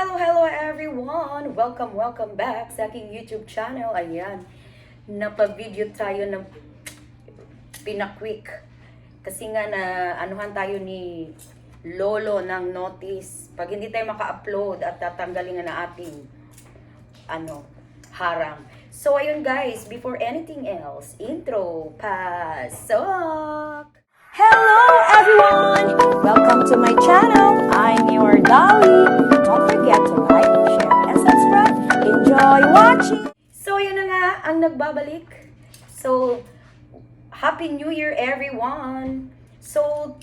Hello everyone! Welcome back sa aking YouTube channel. Ayan, napa-video tayo ng pinakwik. Kasi nga na anuhan tayo ni Lolo ng notice. Pag hindi tayo maka-upload at tatanggalin nga na ating harang. So ayun guys, before anything else, intro, pasok! Hello everyone! Welcome to my channel. I'm your Dolly. Don't forget to like, share, and subscribe. Enjoy watching! So yun na nga ang nagbabalik. So, Happy New Year everyone! So,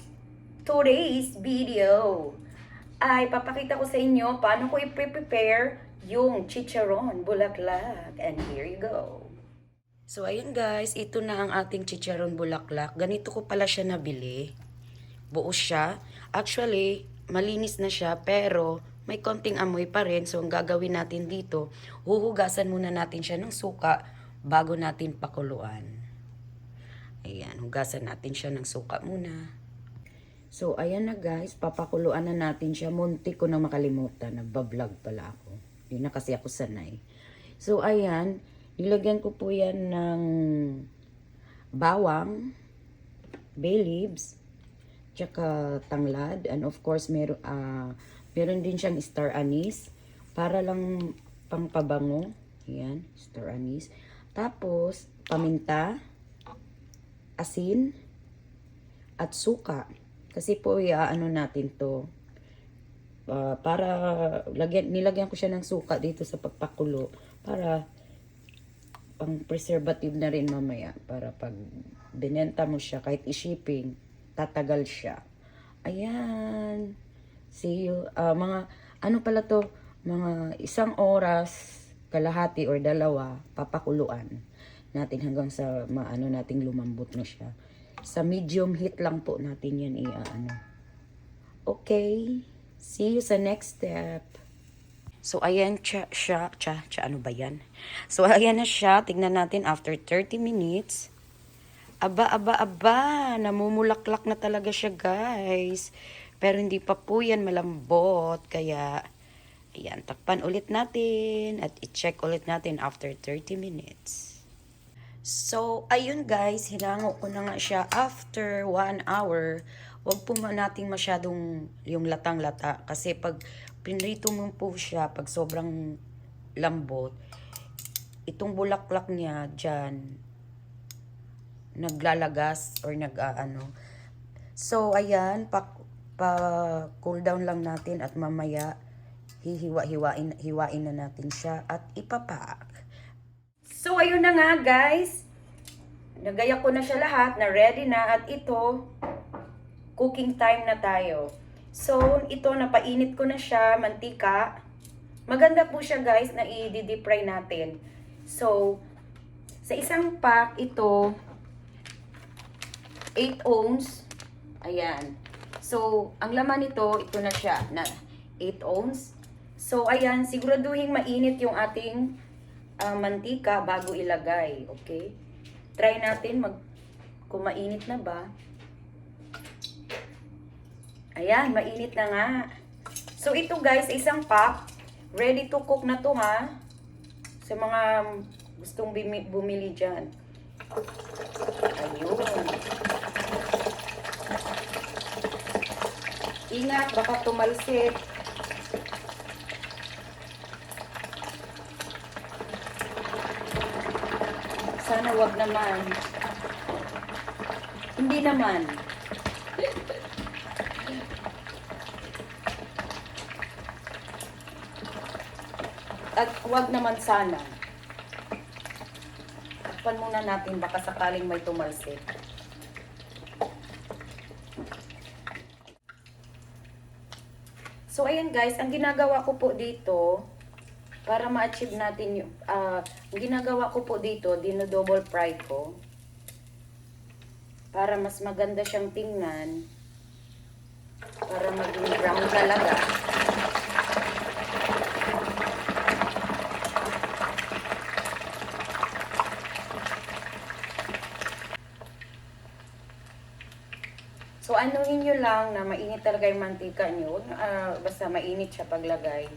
today's video ay papakita ko sa inyo paano ko i-prepare yung chicharon bulaklak. And here you go. So, ayun guys, ito na ang ating chicharon bulaklak. Ganito ko pala siya nabili. Buo siya. Actually, malinis na siya, pero may konting amoy pa rin. So, ang gagawin natin dito, huhugasan muna natin siya ng suka bago natin pakuluan. Ayan, hugasan natin siya ng suka muna. So, ayan na guys, papakuluan na natin siya. Muntik ko na makalimutan, nagbablog pala ako. Hindi na kasi ako sanay. So, ayan, nilagyan ko po yan ng bawang, bay leaves, tsaka tanglad, and of course meron din siyang star anise para lang pangpabango. Ayan, star anise. Tapos paminta, asin, at suka. Kasi po ano natin to para nilagyan ko siya ng suka dito sa pagpakulo para pang preservative na rin mamaya, para pag binenta mo siya kahit i-shipping tatagal siya. Ayan. See you. Mga ano pala to, mga 1 oras kalahati or 2 papakuluan natin hanggang sa maano nating lumambot na siya. Sa medium heat lang po natin yan Okay. See you sa next step. So, ayan ano ba yan? So, ayan na siya. Tignan natin after 30 minutes. Aba, namumulaklak na talaga siya, guys. Pero hindi pa po yan malambot. Kaya, ayan, takpan ulit natin at i-check ulit natin after 30 minutes. So, ayun guys, hinango ko na nga siya after 1 hour. Huwag po natin masyadong yung latang-lata. Kasi pag pinrito mo po siya, pag sobrang lambot, itong bulaklak niya dyan, naglalagas or So, ayan, cool down lang natin at mamaya hiwain na natin siya at ipapak. So, ayun na nga guys. Nagaya ko na siya lahat, na ready na, at ito, cooking time na tayo. So, ito, napainit ko na siya, mantika. Maganda po siya guys na i-deep fry natin. So, sa isang pack, ito, 8 ounce. Ayan. So, ang laman nito, ito na siya, na 8 ounce. So, ayan, siguraduhin mainit yung ating mantika bago ilagay. Okay? Try natin kung mainit na ba. Ayan, mainit na nga. So, ito guys, isang pack. Ready to cook na to ha. Sa mga gustong bumili dyan. Ayun. Ingat, baka tumalsik. Sana wag naman. Hindi naman. At wag naman sana. Takpan muna natin, baka sakaling may tumalsik. So, ayan guys, ang ginagawa ko po dito, para ma-achieve natin yung, ang ginagawa ko po dito, dino-double fry ko. Para mas maganda siyang tingnan. Para maging brown talaga. So, anuhin nyo lang na mainit talaga yung mantika nyo. Basta mainit siya paglagay.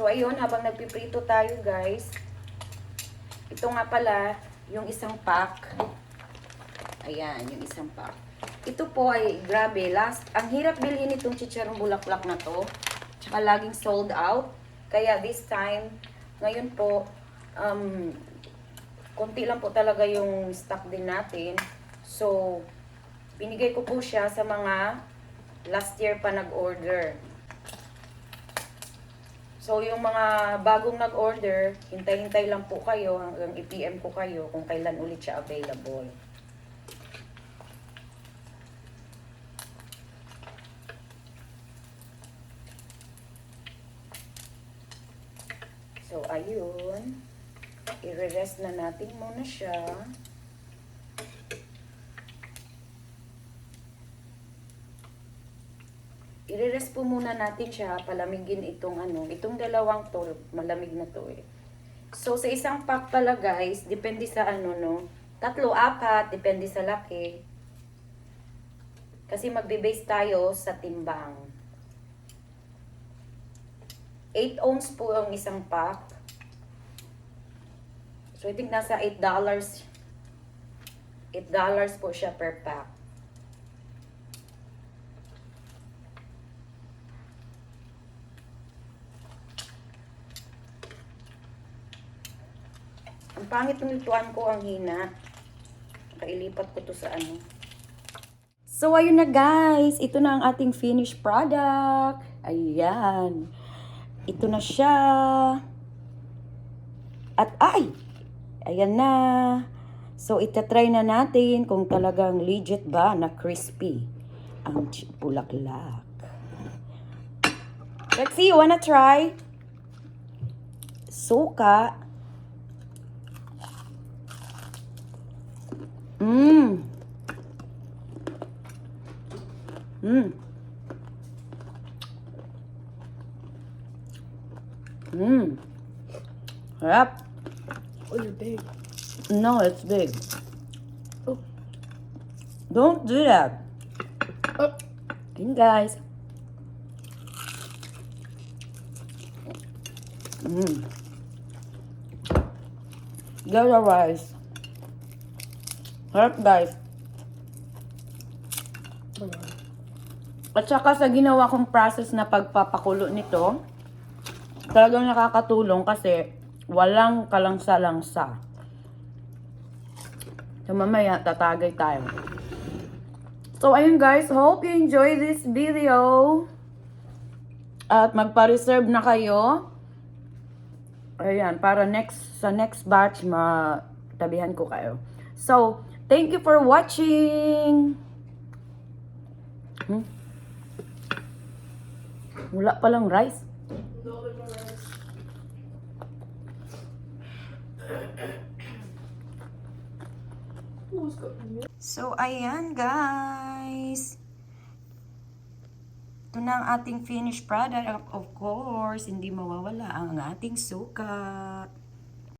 So, ayun, habang nagpiprito tayo, guys. Ito nga pala, yung isang pack. Ayan, yung isang pack. Ito po ay, grabe, ang hirap bilhin itong chicharong bulaklak na to. Tsaka laging sold out. Kaya this time, ngayon po, konti lang po talaga yung stock din natin. So, binigay ko po siya sa mga last year pa nag-order. So, yung mga bagong nag-order, hintay-hintay lang po kayo hanggang i-PM ko kayo kung kailan ulit siya available. So, ayun. I-rest na natin muna siya. I-rest po muna natin siya. Palamigin itong itong dalawang to. Malamig na to eh. So, sa isang pack pala guys, depende sa 3, 4, depende sa laki. Kasi magbe-base tayo sa timbang. 8 ounce po ang isang pack. So, I think nasa $8. $8 po siya per pack. Ang pangit ng lutuan ko, ang hina. Kailipat ko to sa So, ayun na guys. Ito na ang ating finished product. Ayan. Ito na siya. At ayan na. So, itatry na natin kung talagang legit ba na crispy ang bulaklak. Lexi, you wanna try? Suka. Harap. Oh, you're big. No, it's big. Oh. Don't do that. Oh. Okay, guys. Get the rice. Harap, guys. At saka sa ginawa kong process na pagpapakulo nito, talagang nakakatulong kasi walang kalangsa-langsa. So, mamaya, tatagay tayo. So, ayun guys. Hope you enjoy this video. At magpa-reserve na kayo. Ayan, para sa next batch, matabihan ko kayo. So, thank you for watching. Wala palang rice. No, there's no rice. So, ayan guys. Ito na ang ating finished product. Of course, hindi mawawala ang ating suka.